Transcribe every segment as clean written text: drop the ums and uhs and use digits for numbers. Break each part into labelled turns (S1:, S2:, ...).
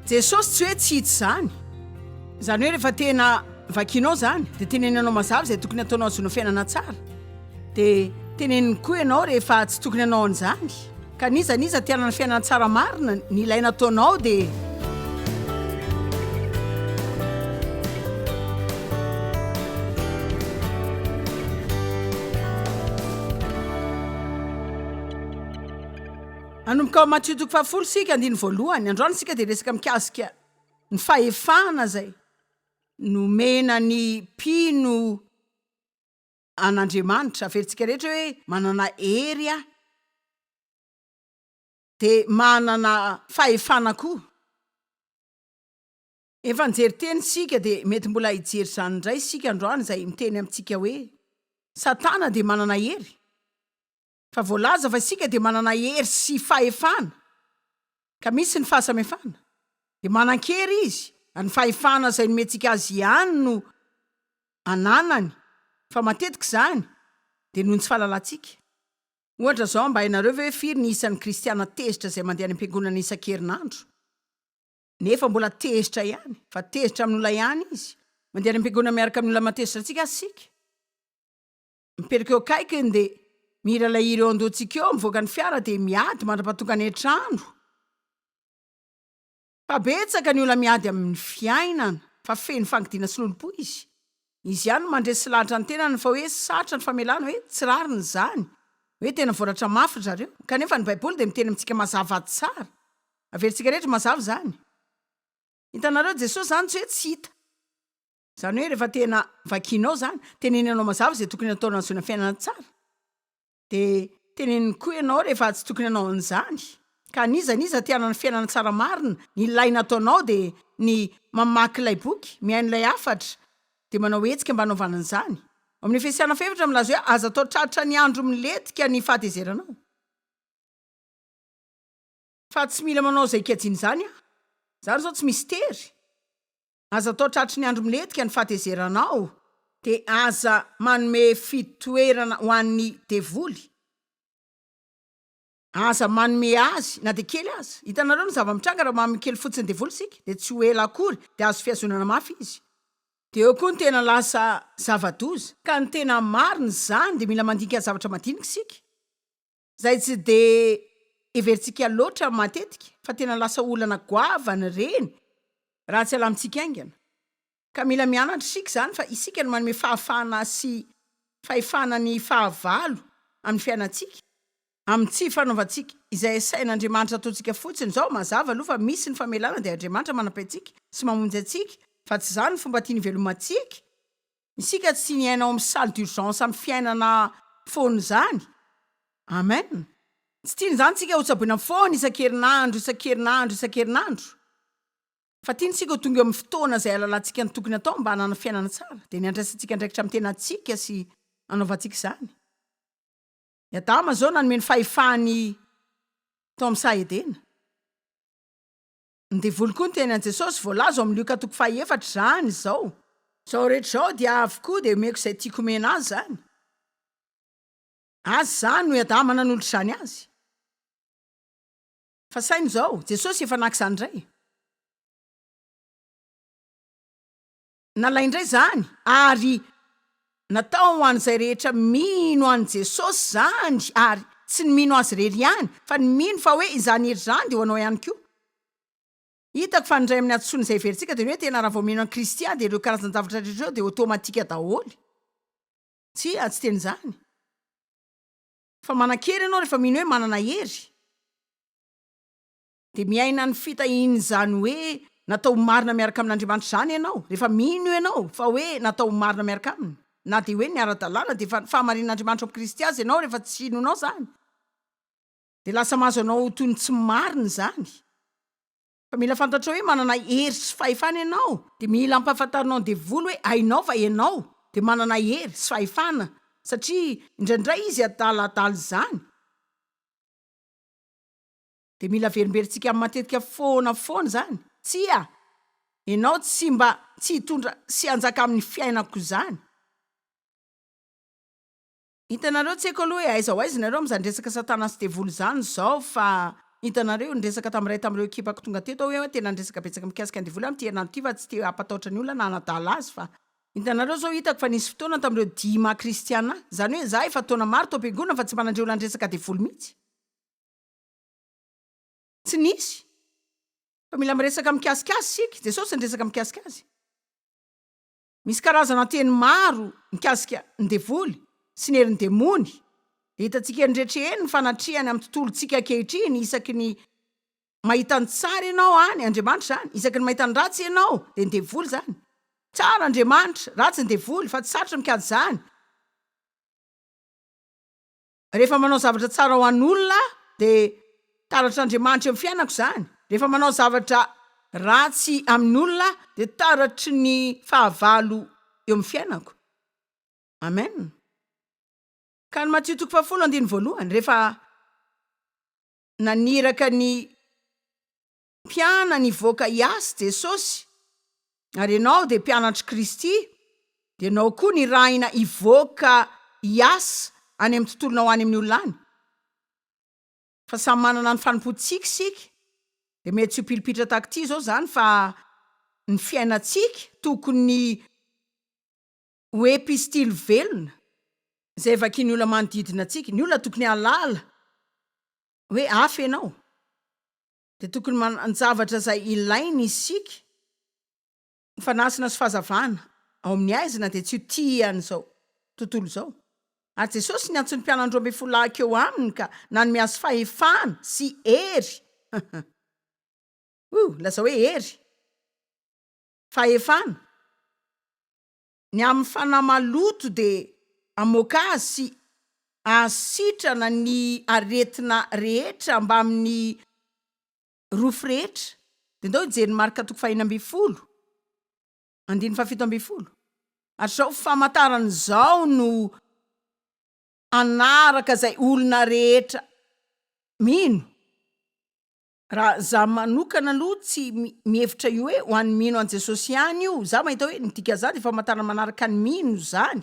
S1: Jesosy tsy hoe tsy hitsy zany hoe rehefa tena vakinao zany de tenenanao mazava zay tokony ataonao azonao fiainana tsara, de teneniny koa ianao rehefa tsy tokony anao an'izany ka niza tianana fiainana tsara marina ny ilaina ataonao de anomboka ao Matthieu 10 sika 1 androany sika de resaka mikasika ny fahefana zay nomena ny mpino an'Andriamanitra. Averintsika rehetra hoe manana hery de manana fahefana koa. Efa nijeriteny sika de mety mbola hijery zany indray sika androany zay miteny amintsika hoe Satana de manana hery, fa voalaza fa sika de manana hery sy fahefana, ka misy ny fahasamihafana de manan-kery izy. Ny fahefana zay nometsika azy ihany no ananany, fa matetika zany de noho ny tsy fahalalantsika. Ohatra zao mba hainareo hoe firy ny isan'ny kristiana tezitra zay mandeha any am-piangonana isan-kerinandro, nefa mbola tezitra ihany, fa tezitra amin'olona ihany izy. Mandeha any am-piangonana miaraka amin'olona matezitra antsika sika, miperika eo akaikiny de mira la hira eo andohantsika eo mivoaka ny fiara de miady mandra-patongany an-trano. Fa betsaka ny olona miady amin'ny fiainana, fa feno fangidiana sy lolompo izy. Izy ihany no mandresy lahatra ny tenany fa hoe satra ny famelana hoe tsy rariny zany, hoe tena voaratra mafy zareo. Kanefa ny Baiboly de miteny amintsika mazava tsara, averintsika rehetra mazava zany. Hitanareo Jesosy zany tsy hoe tsy hita, zany hoe rehefa tena vakinao zany tenenanao mazava zay tokony ataonao azona fiainana tsara, de teneniny koa ianao rehefa tsy tokony anao an'izany. Ka niza tianana fiainana tsara marina, ny ilaina ataonao de ny mamaky ilay boky, mihaino ilay afatra, de manao hetsika mba hanaovana an'izany. Amin'ny Efesiana 4 milaza hoe aza atao tratra ny andro miletika ny fahatezeranao. Fa tsy mila manao zay ikajiny zany zany zao tsy mistery. Aza atao tratry ny andro miletika ny fahatezeranao, de aza manome fitoerana ho an'ny devoly, aza manome azy na de kely aza. Hitanareo ny zava-mitranga raha manome kely fotsiny devoly sika de tsy ho ela akory de azo fiazonana mafy izy. De eo koa ny tena lasa zava-doza, ka ny tena mariny zany de mila mandinika zavatra madinika sika, zay tsy de everitsika loatra matetika, fa tena lasa olana goavana reny raha tsy alamintsika aingana. Ka mila mianatra sika zany fa isika no manome fahafana sy fahefana ny fahavalo amin'ny fiainantsika, amin'ny tsy fanaovantsika izay sain'Andriamanitra ataontsika fotsiny. Zao mazava aloha fa misy ny famelana de Andriamanitra manam-paitsika sy mamonjy atsika, fa tsy zany fomba tiany velomantsika. Isika tsy ny hainao amin'ny salle d'urgence amin'ny fiainana foana zany. Amen. Tsy tiany zany tsika ho tsaboina foana isan-kerinandro. Fa tiany sika ho tonga amin'ny fotoana zay alalantsika ny tokony atao mba hanana fiainana tsara, de ny andraisantsika ndraikitra amin'ny tenatsika sy anaovantsika zany. I Adama zao nanome ny fahefany tao amin'ny Saedena. Ny devoly koa ny tenan'i Jesosy voalaza amin'ny Luka 4 zany zao rehetra zao dia avokoa de omeko izay tiako omena azy zany. Azy zany no Adama nanolo zany azy. Fa sainy zao Jesosy efa naky zany indray. Nalaindray zany ary natao ho an'izay rehetra mino an' Jesosy zany, ary tsy ny mino azy rery ihany, fa ny mino fa hoe izany hery zany de ho anao ihany koa. Hitako fa ndray amin'ny atosony izay veritsika de ny hoe tena raha vao mino an Kristy de ireo karazan-javatra rehetra de automatika daholy. Tsy teny zany. Fa manan-kery ianao rehefa mino hoe manana hery, de miaina ny fitahiany zany hoe natao marina miaraka amin'Andriamanitra zany ianao. Rehefa mino ianao fa hoe natao marina miaraka aminy, na de hoe ny ara-dalàna de fa fahamarin'Andriamanitra am Kristy azy ianao rehefa tsy inonao zany, de lasa mahazo anao toy ny tsy marina zany. Fa mila fantatra hoe manana hery sy fahefana ianao, de mila ampahafantarinao ny devoly hoe hainao fa ianao de manana hery sy fahefana, satria indraindray izy adaladala zany. De mila verimberitsika matetika foana zany. Tsia, ianao tsy hitondra sy hanjaka amin'ny fiainako zany. Hitanareo tsy haiko aloha hoe aiza ho aiza nareo amin'izany resaka Satana sy devoly zany zao, fa hitanareo nresaka tam'ray tam'ireo ekipako tonga teto hoe tena nresaka betsaka mikasika andevoly am tierinandro ty fa tsy te apataotra ny olona na anadala azy fa hitanareo zao hitako fa nisy fotoana tam'ireo dima kristiana zany hoe za efa taona maro toam-piangona fa tsy manandre olona nresaka devoly mihitsy tsy nisy fa mila miresaka mikasika azy sika jesosy nresaka mikasika azy misy karazana teny maro mikasika ny devoly sy ny herin'ny demony de hitantsika nrehetreheny ny fanatriany amin'ny tontolontsika kehitriny isaky ny mahita ny tsara ianao any Andriamanitra zany isaky ny mahita ny ratsy ianao de ny devoly zany tsara Andriamanitra ratsy ny devoly fa tsy sarotra mikady zany rehefa manao zavatra tsara ho an'olona de taratr'Andriamanitra eo amin'ny fiainako zany rehefa manao zavatra ratsy amin'ny olona de taratry ny fahavalo eo amin'ny fiainako amen ka ny Matthieu 10:1 rehefa naniraka ny mpiana ny voaka hiasy Jesosy ary ianao de mpianatry Kristy de ianao koa ny rahina hivoaka hiasa any amin'ny tontolonao any amin'ny olona any fa samy manana ny fanompotsika sika de mety tsy hopilipitra tahaka ty zao zany fa ny fiainatsika tokony ho epistily velona zay vakiny olona manodidina atsika ny olona tokony halala hoe afy ianao de tokony manjavatra zay ilainy isika fanasina sy fahazavana ao amin'ny aizina de tsy ho tian'izao tontolo zao ary Jesosy ny antsony mpianandro 12 eo aminy ka nanome azy fahefana sy hery lasa hoe hery fahefana ny amin'ny fanahy maloto de amoaka azy sy asitrana ny aretina rehetra mba amin'ny rofo rehetra de ndao hijery marika 5:12 ary zao famantarany zao no anaraka zay olona rehetra mino raha za manokana aloha tsy mihevitra io hoe ho an'ny mino an Jesosy ihany io za mahita hoe nidika zany de famantarana manaraka ny mino zany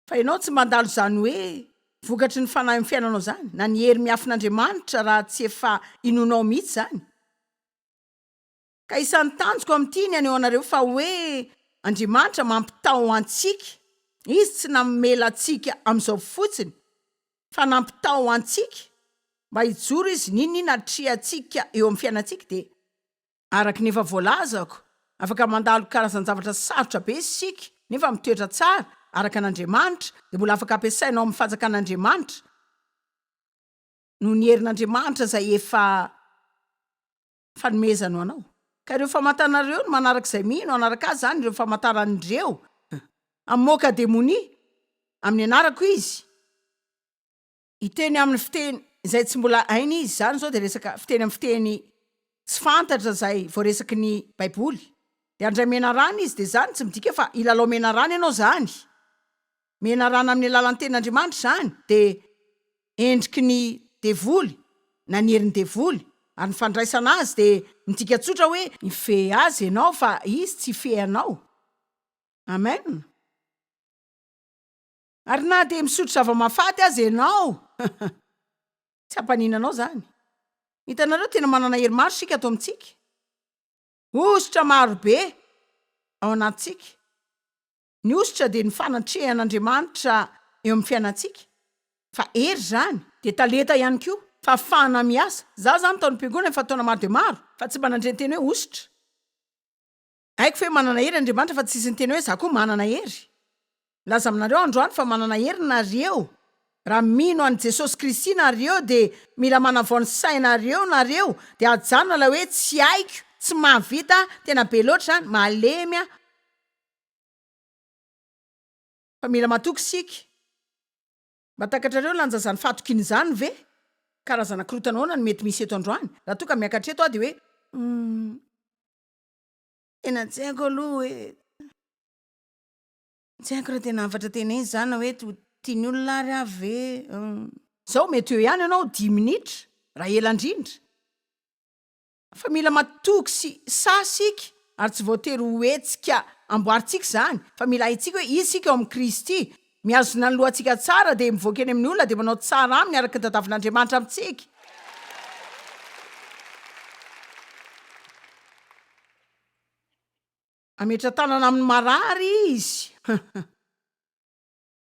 S1: fa ianao tsy mandalo zany hoe vokatry ny fanahy amin'ny fiainanao zany na ny hery miafin'Andriamanitra raha tsy efa inonao mihitsy zany ka isan'ny tanjoko amin'ity ny aneo anareo fa hoe Andriamanitra mampitao antsika izy tsy namela atsika am'izao fotsiny fa nampitao antsika mba hijoro izy ninina triatsika eo amin'ny fiainatsika de araky nefa voalazako afaka mandalo karazan-javatra sarotra be sika nefa mitoetra tsara araka an'Andriamanitra de mbola afaka ampiasainao amin'ny fanjakan'Andriamanitra no ny herin'Andriamanitra zay efa fanomezano anao ka ireo famantaranareo no manarak'izay mino anaraka azy zany ireo famantaran'ireo amoaka demoni amin'ny anarako izy iteny amin'ny fiteny zay tsy mbola hainy izy zany zao de resaka fiteny amin'ny fiteny tsy fantatra zay voaresaky ny baiboly de andray mena rana izy de zany tsy midika fa ilalao mena rana ianao zany mena rana amin'ny alalan'ny tenin'Andriamanitra zany de endriky ny devoly na ny herin'ny devoly ary ny fandraisana azy de midika tsotra hoe ife azy ianao fa izy tsy ife anao amen ary na de misotro zava-mafaty azy ianao tsy hampaninanao zany hitanareo tena manana hery maro sika ato amintsika ositra maro be ao anatsika ny ositra de ny fanatrehan'Andriamanitra eo amin'ny fiainatsika fa hery zany de talenta ihany koa fa fana miasa za zany taon'ny mpiangona fa taona maro de maro fa tsy manandre ny teny hoe ositra haiko fe manana hery Andriamanitra fa tsisy ny teny hoe za koa manana hery laza aminareo androany fa manana hery nareo raha mino an' Jesosy Kristy nareo de mila manavao ny sainareo nareo de ajanona la hoe tsy haiko tsy mahavita tena be loatra zany malemya fa mila matoky sika mba takatrareo lanjazany fatokiny zany ve karazana korotanaona ny mety misy eto androany raha toka miakatra eto a de hoe tena tsy haiko aloha hoe tsy haiko raha tena afatra tena izy zany hoe tiany olona ary ave zao mety eo ihany ianao 10 minitra raha elandrindra fa mila matoky sy sasika ary tsy voatery hoetsika amboaritsika zany fa mila haitsika hoe izy sika eo amin'ny Kristy miazona ny lohantsika tsara de mivoaka eny amin'ny olona de manao tsara aminy araka ny tadavin'Andriamanitra amintsika ametra tanana amin'ny marary izy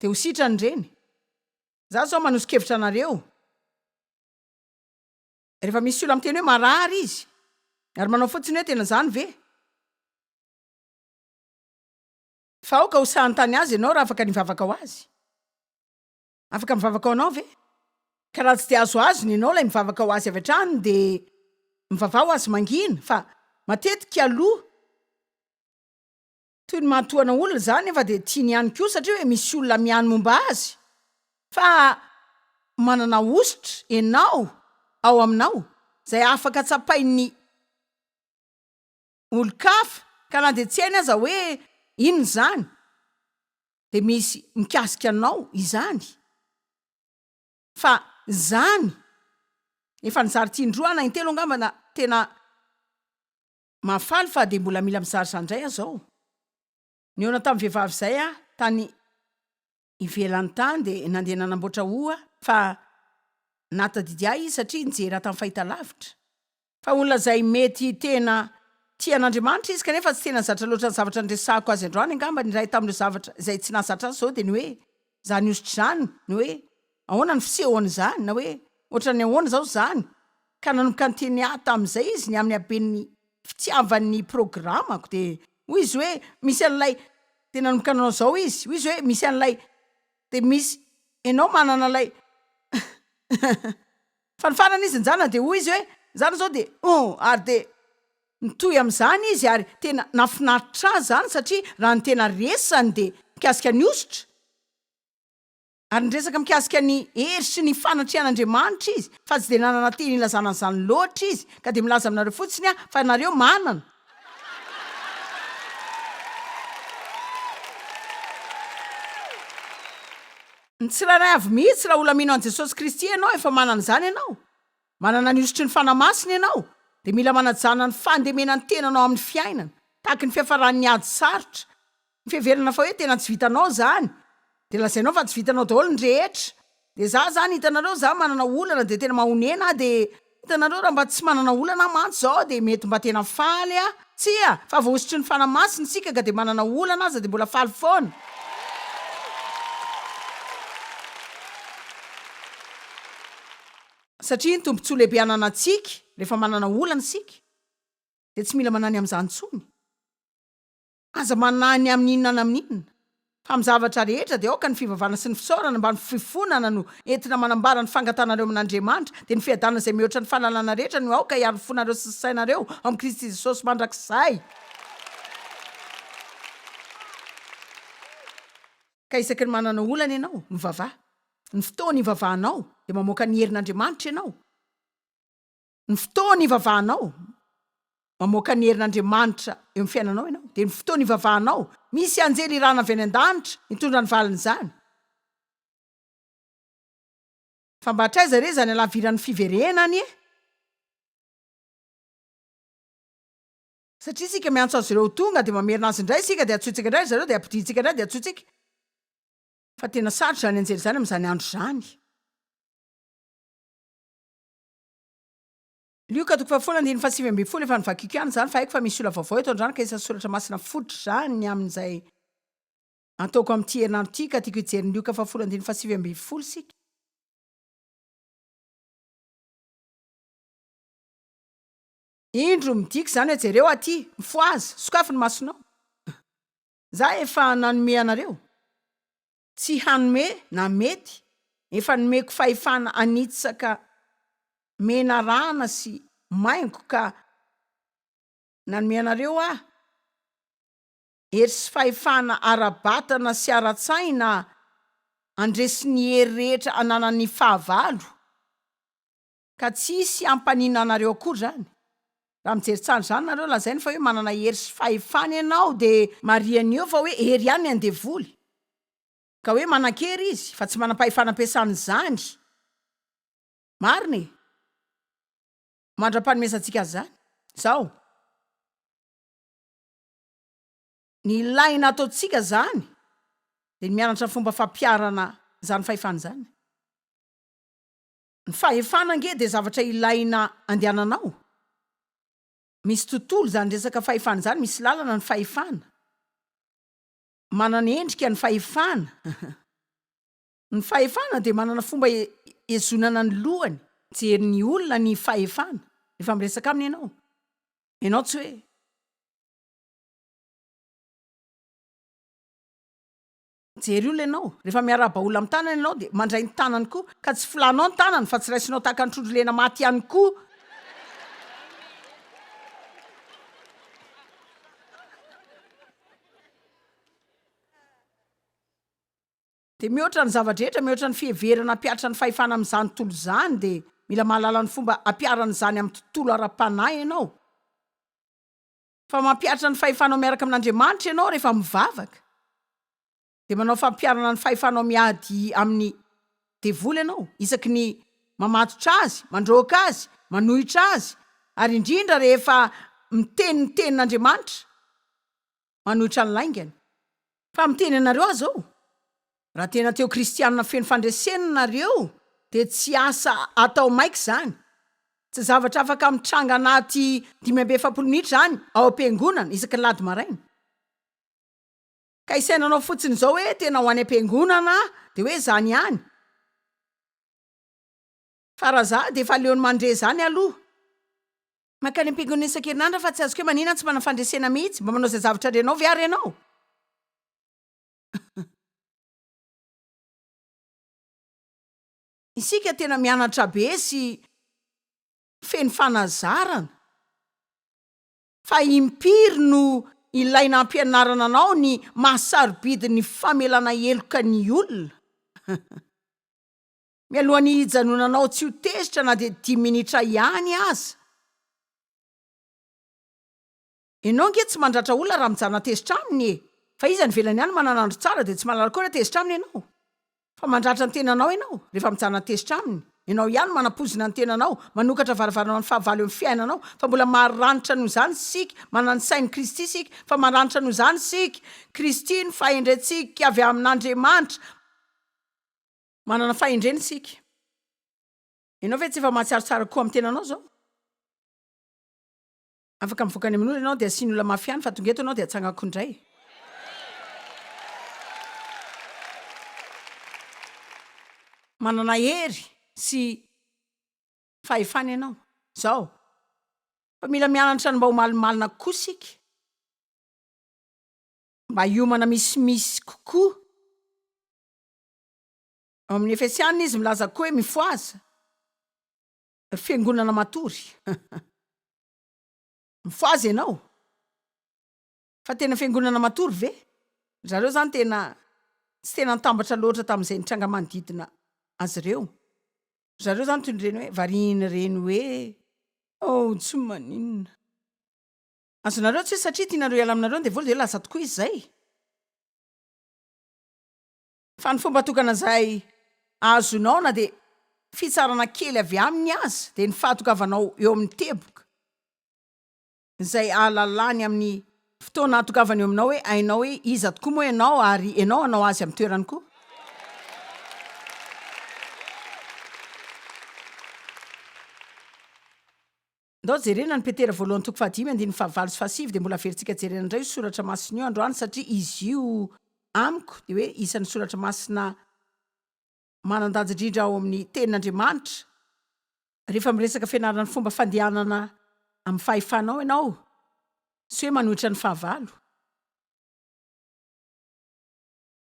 S1: de ho sitrany reny. Za zao manosokevitra anareo, rehefa misy olo am'teny hoe marary izy ary manao fotsiny hoe tena zany ve? Fa aoka ho sahantany azy ianao raha afaka nivavaka ho azy. Afaka mivavaka ho anao ve? Ka raha tsy de azo azony ianao lay mivavaka ho azy avy hatrany de mivavao azy mangina. Fa matetika aloha toy ny mahatoana olona zany nefa de tiany ihany koa satria hoe misy olona miany momba azy. Fa manana ositra ianao ao aminao zay afaka tsapain'ny olo-kafa ka na de tsy hainy aza hoe inona zany, de misy mikasika anao izany. Fa zany efa nizary tindroa na intelo angamba na tena mafaly fa de mbola mila mizary zandray azao. Niona tamin'ny vehivavy zay tany ivelany tany de nandeha nanamboatra oa fa natadidia izy satria nijery tamin'ny fahitalavitra. Fa olona zay mety tena tian'Andriamanitra izy kanefa tsy tena zatra loatra ny zavatra nresahako azy androany angamba ny ray tamin'ireo zavatra zay tsy nasatra azy zao de ny hoe zany ositra zany, ny hoe ahoana ny fisehony zany, na hoe ohatra ny ahoana zao zany. Ka nanomboka ny teny tamin'izay izy ny amin'ny haben'ny fitiavan'ny programako de hoy izy hoe misy an'lay tena nanomboka nanao zao izy, hoy izy hoe misy an'lay de misy ianao manana lay fanifanana izy njana de hoy izy hoe zany zao de ary de nitoy am'izany izy ary tena nafinaritra zany satria raha ny tena resany de mikasika ny ositra ary nyresaka mikasika ny heritry ny fanatrehan'Andriamanitra izy fa tsy de nanana teny ilazana zany loatra izy ka de milaza aminareo fotsiny fa nareo manana. Ny tsirairay avy mihitsy raha olona mino an Jesosy Kristy ianao efa manana zany ianao, manana ny ositry ny fanamasina ianao, de mila manajana ny fandemenany tenanao amin'ny fiainana tahaky ny fiafaran'ny ady sarotra, ny fiheverana fa hoe tena tsy vitanao zany de lazainao fa tsy vitanao daholo ny rehetra. De za zany hitanareo za manana olana de tena mahonena de hitanareo raha mba tsy manana olana mantsy zao de mety mba tena faly tsia fa voasitry ny fanamasina sika ka de manana olana aza de mbola faly foana. Satria ny tombontsoa lehibe ananantsika rehefa manana olana sika de tsy mila manany amin'izany tsony, aza manany amin'inona na amin'inona fa amin'ny zavatra rehetra de aoka ny fivavahana sy ny fisaorana mba ny fifonana no entina manambara ny fangatanareo amin'Andriamanitra de ny fiadanana izay mihoatra ny fahalalana rehetra no aoka hiaro fonareo sy sainareo amin'ny Kristy Jesosy mandrakizay. Ka isaky ny manana olana ianao mivavaha, ny fotoana ivavahanao de mamoaka ny herin'Andriamanitra ianao. Ny fotoana ivavahanao mamoaka ny herin'Andriamanitra eo amin'ny fiainanao ianao. De ny fotoana ivavahanao misy anjely irana avy any an-danitra mitondra ny valiny zany. Fa mba hatraiza re zany alaviran'ny fiverenany satria sika miantso azy ireo tonga de mamerina azy indray sika de atsoitsika indray zareo de ampiditsika indray de atsoitsika. Fa tena sarotra zany anjely zany amin'izany andro zany. Lioka 4:8 efa nivakiko ihany zany fa haiko fa misy olona vaovao eto andrano ka isa soratra masina fotra zany amin'izay ataoko amin'ity herinandro ity ka tiako hijery Lioka 4:8 sika. Indro midika zany hoe jereo aty mifoazy sokafy ny masonao. Za efa nanome anareo tsy hanome na mety efa nomeko fahefana anitsaka mena rana sy maingo ka nanome anareo hery sy fahefana ara-batana sy ara-tsaina andresy ny hery rehetra ananan'ny fahavalo ka tsisy ampanina anareo akory zany. Raha mijery tsara zany nareo lazainy fa hoe manana hery sy fahefana ianao de mariany eo fa hoe hery ihany ny andevoly ka hoe manan-kery izy fa tsy manam-pahefana ampiasany zany. Marina e, mandra-panomesantsika azy zany zao ny ilaina ataontsika zany de ny mianatra ny fomba fampiarana zany fahefana zany. Ny fahefana nge de zavatra ilaina andehananao, misy tontolo zany resaka fahefana zany, misy lalana ny fahefana manana endrika ny fahefana ny fahefana dia manana fomba ezonana ny lohany jery ny olona ny fahefana rehefa miresaka aminy ianao tsy hoe jery olona ianao rehefa miaraba olona amin'ny tanana ianao dia mandray ny tanany koa ka tsy filanao ny tanany fa tsy raisinao tahaka ny trondro lena maty ihany koa. Dia mihoatra ny zavadrehetra mihoatra ny fiheverana ampiatra ny fahefana amin'izany tontolo izany dia mila mahalala ny fomba ampiaran'izany amin'ny tontolo ara-panahy ianao. Fa mampiatra ny fahefanao miaraka amin'Andriamanitra ianao rehefa mivavaka dia manao fampiarana ny fahefanao miady amin'ny devoly ianao isaky ny mamatotra azy, mandroaka azy, manohitra azy, ary indrindra rehefa miteny ny tenin'Andriamanitra manohitra ny laingany. Fa miteny anareo azy ao, raha tena teo kristianina feno fandresena nareo dia tsy asa atao maika izany, tsy zavatra afaka mitranga anaty 5 minitra zany ao am-piangonana isaky ny lady maraina. Ka isainanao fotsiny izao hoe tena ho any am-piangonana dia hoe zany ihany. Fa raha za dia efa aleony mandre zany aloha. Mankany am-piangonana isan-kerinandro fa tsy azoko hoe maninona tsy manana fandresena mihitsy, mba manao izay zavatra renao ve ary ianao? Isika tena mianatra be sy feno fanazarana fa impiry no ilaina ampianarana anao ny mahasarobidy ny famelana heloka ny olona. Mialohan'ny hijanonanao tsy ho tezitra na dia 10 minitra ihany aza. Ianao nge tsy mandratra olona raha mijana tezitra aminy fa izy any velany ihany mananandro tsara dia tsy mahalala koa raha tezitra aminy ianao. Fa mandratra ny tenanao ianao rehefa mijana tezitra aminy. Ianao ihany manapozina ny tenanao, manokatra varavarana ny fahavalo eo amin'ny fiainanao, fa mbola maranitra noho izany sika, manana ny sain'i Kristy sika, fa maranitra noho izany sika. Kristy ny fahendrentsika avy amin'Andriamanitra. Manana fahendreny sika. Ianao ve tsy efa mahatsiarotsara koa amin'ny tenanao zao? Afaka mivoaka any amin'olona ianao dia asiany olona mafy ihany fa tonga eto ianao dia atsangako indray. Manana hery sy fahefana ianao zao, fa mila mianatra ny mba ho malimalina kokoa sika, mba hiomana misimisy kokoa. Ao amin'ny Efesianina izy milaza koa hoe mifoaza fiangonana matory. Mifoaza ianao fa tena fiangonana matory ve? Zareo zany tena tsy tena nitambatra loatra tamin'izay nitranga manodidina azy ireo. Zareo zany toy ny reny hoe variana reny hoe tsy maninona. Azonareo tsy hoe satria tianareo hiala aminareo ny devoly dia lasa tokoa izy izay. Fa ny fomba tokana izay azonao na dia fitsarana kely avy aminy aza dia ny fahatokavanao eo amin'ny teboka izay ahalalany amin'ny fotoana ahatokavany eo aminao hoe ainao hoe iza tokoa moa ianao ary ianao anao azy amin'ny toerany koa. Ndao jerena ny Petera voalohany 5:5 dia mbola averintsika jerena indray soratra masina io androany satria izy io amiko dia hoe isan'ny soratra masina manan-danja indrindra ao amin'ny tenin'Andriamanitra. Rehefa miresaka fianarana ny fomba fandehanana amin'ny fahefanao ianao sy hoe manohitra ny fahavalo.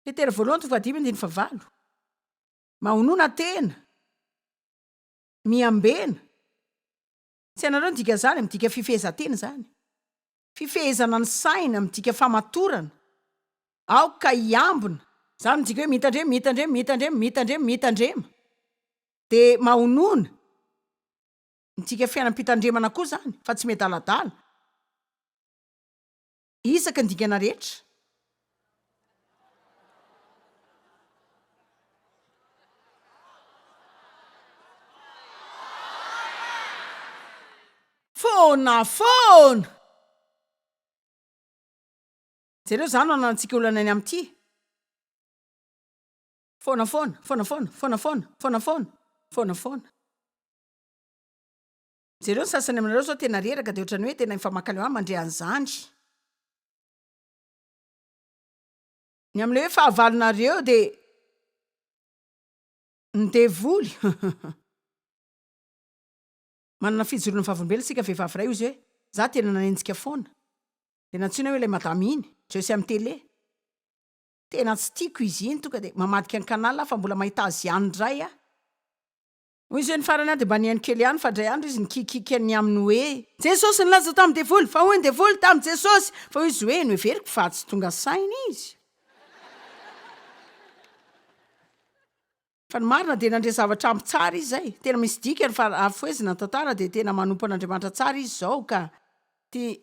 S1: Petera voalohany 5:5 mahonoana tena, miambena. Tsy ianareo midika zany, midika fifehezan-tena zany. Fifehezana ny saina, midika famatorana. Aoka hiambina. Zany midika hoe mitandrema. Dia mahonoana midika fiainam-pitandremana koa zany, fa tsy miadaladala. Isaka ny dikana rehetra. Foana. Jereo zany no anantsika olana any amin'ity. Foana. Jereo ny sasany aminareo zao tena reraka dia ohatrany hoe tena mifamankaleo mandre an'izany. ny am'le hoe fahavalonareo de ny devoly manana fijorona favolombelona sika vehivavy ray izy hoe za tena nanenjika foana de nantsina hoe lay madaminy Joyce amy tele tena tsy tiako izy iny tonga de mamadika ny kanala fa mbola mahita azy ihany ndray a hoy izy hoe ny farany any de mba nihaino kely ihany fa ndray andro izy nikikikany aminy hoe jesosy nylaza tamy devoly fa hoy ny devoly tamy jesosy fa hoy izy hoe noheveriko fa tsy tonga saina izy fa ny marina de nandre zavatra ampy tsara izy zay tena misy dikany fa afoezina tantara de tena manompo an'Andriamanitra tsara izy zao ka ty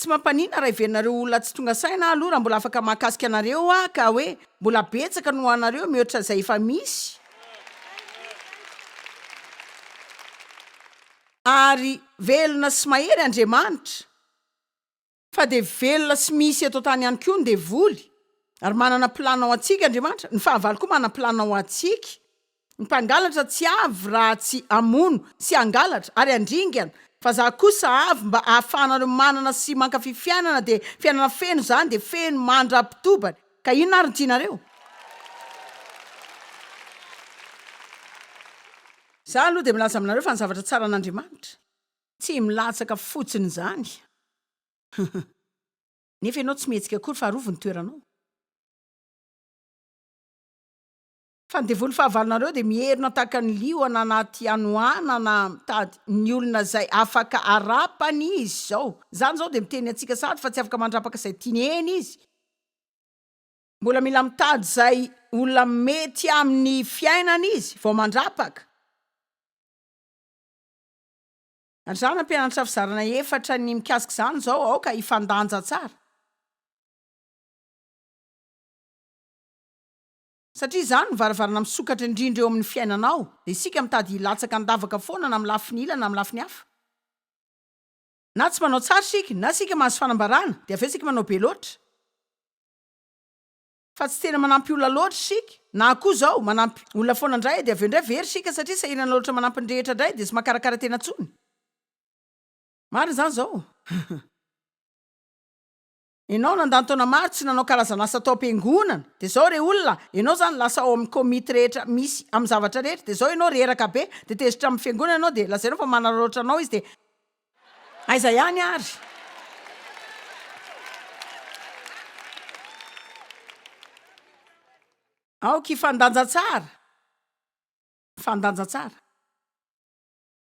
S1: tsy mampanina raha iverinareo olona tsy tonga saina aloha raha mbola afaka mahakasika anareo a ka hoe mbola betsaka no anareo mihoatra zay efa misy ary velona sy mahery Andriamanitra fa de velona sy misy eto tany ihany koa ny devoly ary manana plana ao atsika Andriamanitra ny fahavalo koa manana plana ao atsika ny mpangalatra tsy avy raha tsy amono sy angalatra ary andringana fa za kosa avy mba ahafahanareo manana sy mankafy fiainana de fiainana feno zany de feno mandra-pitobany ka inona ary ny tianareo za aloha de milaza aminareo fa ny zavatra tsara an'Andriamanitra tsy milatsaka fotsiny zany nefa ianao tsy mihetsika akory fa arovy ny toeranao fa ny devoly fahavalonareo de mierina tahaka ny lioana anaty anoana na mitady ny olona zay afaka arapany izy zao zany zao de miteny atsika sady fa tsy afaka mandrapaka zay tiany eny izy mbola mila mitady zay olona mety amin'ny fiainana izy vao mandrapaka ary za nampianatra fizarana efatra ny mikasika zany zao aoka ifandanja tsara satria zany mivaravarana misokatra indrindra eo amin'ny fiainanao de isika mitady hilatsaka ndavaka foana na amin'ny lafiny ilana na amin'ny lafiny hafa na tsy manao tsara sika na sika mahazo fanambarana de aveo sika manao be loatra fa tsy tena manampy olona loatra sika na koa zao manampy olona foana ndray de aveo ndray very sika satria sahirana loatra manampy ny rehetra ndray de sy makarakara tena tsony marina zany zao ianao nandany taona maro tsy nanao karazana asa tao am-piangonana de zao re olona ianao zany lasa ao amin'ny komity rehetra misy amin'ny zavatra rehetra de zao ianao reraka be de tezitra amin'ny fiangonana ianao de lazainao fa manararaotra anao izy de aiza ihany ary aoka fandanja tsara fandanja tsara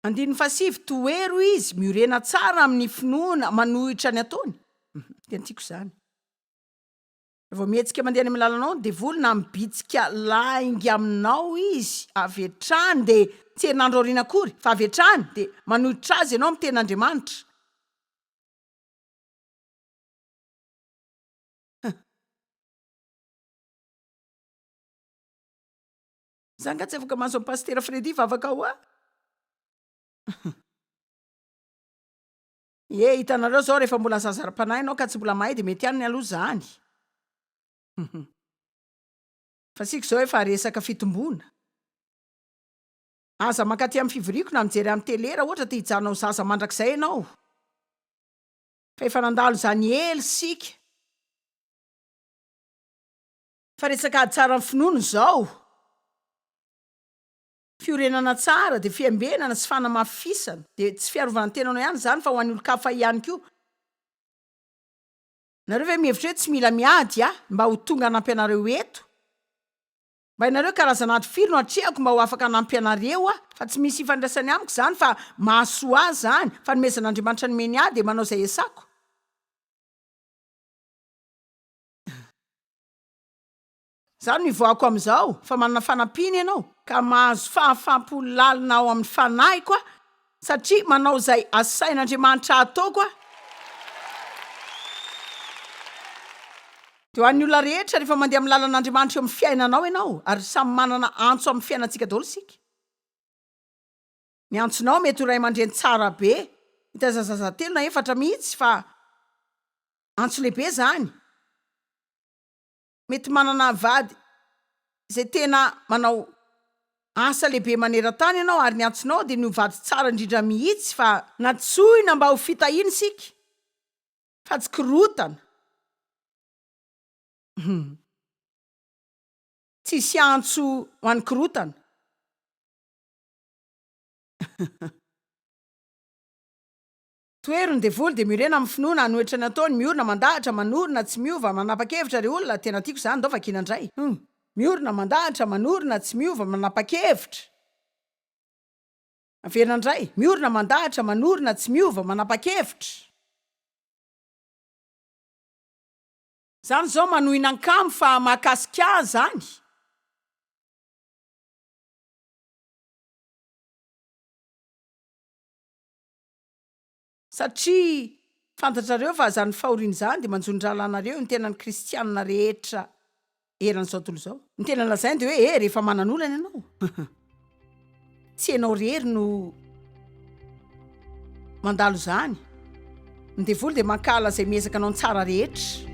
S1: andiny fasivy toero izy miorena tsara amin'ny finoana manohitra ny ataony tena tiako zany vao mihetsika mandeha any amin'ny lalanao de voly na mibitsika laingy aminao izy avy hatrany de tsy herinandro aoriana akory fa avy hatrany de manohitra azy ianao amin'ny ten'Andriamanitra zany ka tsy afaka mahazo amin'ny pastera Fredy vavaka ao a hitanareo zao rehefa mbola zazara-panahy ianao ka tsy mbola mahay de mety any ny aloha zany fa sika zao efa resaka fitombona aza makaty amin'ny fivoriako na mijery amin'ny telera ohatra te hijanao zaza mandrakizay ianao fa efa nandalo zany ely sika fa resaka ady tsara amin'ny finono zao fiorenana tsara de fiambenana sy fanamafisana de tsy fiarovana ny tenanao ihany zany fa ho an'ny olo-kafa ihany koa nareo ve mihevitra hoe tsy mila miady mba ho tonga anampy anareo eto mba inareo karazana ady firy no atreako mba ho afaka anampy anareo fa tsy misy ifandraisany amiko zany fa mahasoa zany fa nomezan'Andriamanitra nomeny ady de manao zay esako zany mivoako am'izao fa manana fanampiny ianao ka mahazo fahafampolalina ao amin'ny fanahy koa satria manao zay asain'Andriamanitra ataoko de ho an'ny olona rehetra rehefa mandeha amin'ny lalan'Andriamanitra eo amin'ny fiainanao ianao ary samy manana antso amin'ny fiainantsika daholo sika ny antsonao mety ho ray aman-dreny tsara be hitazazazatelo na efatra mihitsy fa antso lehibe zany mety manana vady zay tena manao asa lehibe maneran-tany ianao ary ny antsonao de ny vady tsara indrindra mihitsy fa natsoina mba ho fitahiny sika fa tsy korotana tsisy antso ho any korotana toerony devoly de mirena amin'ny finoana anoetra ny ataony miorona mandahatra manorona tsy miova manapa-kevitra re olona tena tiako zany dao vakinandray miorona mandahatra manorona tsy miova manapa-kevitra averinandray miorona mandahatra manorona tsy miova manapa-kevitra zany zao manohinan-kamo fa mahakasika zany satria fantatrareo fa zany fahoriany zany de manjondralanareo ny tenany kristianina rehetra eran'izao tontolo zao ny tena lazainy de hoe rehefa manan'olana ianao tsy ianao rery no mandalo zany ny devoly de mankala zay miezaka anao ny tsara rehetra